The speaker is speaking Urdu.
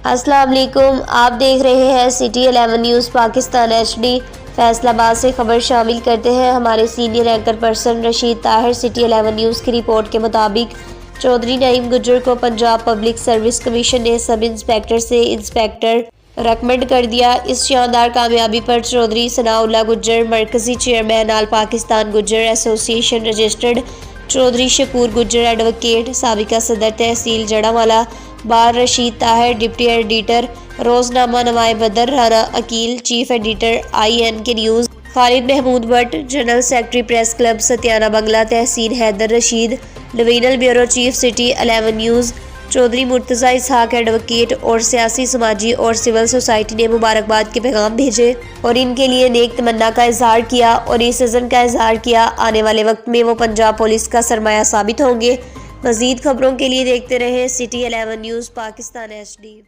السلام علیکم، آپ دیکھ رہے ہیں city 11 news Pakistan HD۔ Faisal آباد سے خبر شامل کرتے ہیں۔ ہمارے senior anchor person Rashid Tahir. City 11 news کی رپورٹ کے مطابق چودھری نعیم گجر کو پنجاب پبلک سروس کمیشن نے سب انسپیکٹر سے انسپیکٹر ریکمنڈ کر دیا۔ اس شاندار کامیابی پر چودھری ثناء اللہ گجر، مرکزی چیئرمین آل Pakistan Gujjar association registered, Chaudhry Shakoor Gujjar advocate, سابقہ صدر تحصیل Jaranwala bar Rasheed Tahir, deputy editor روزنامہ Nawa-e Badr Rana Aqeel, chief editor IN کے news Khalid Mahmood Butt, general secretary press club Satiana Bangla Tehseen Haider Rasheed, divisional bureau chief city 11 news Chaudhry Murtaza Ishaq advocate اور سیاسی، سماجی اور سول سوسائٹی نے مبارکباد کے پیغام بھیجے اور ان کے لیے نیک تمنا کا اظہار کیا اور اس عزم کا اظہار کیا آنے والے وقت میں وہ پنجاب پولیس کا سرمایہ ثابت ہوں گے۔ مزید خبروں کے لیے دیکھتے رہیں سٹی 11 نیوز پاکستان HD۔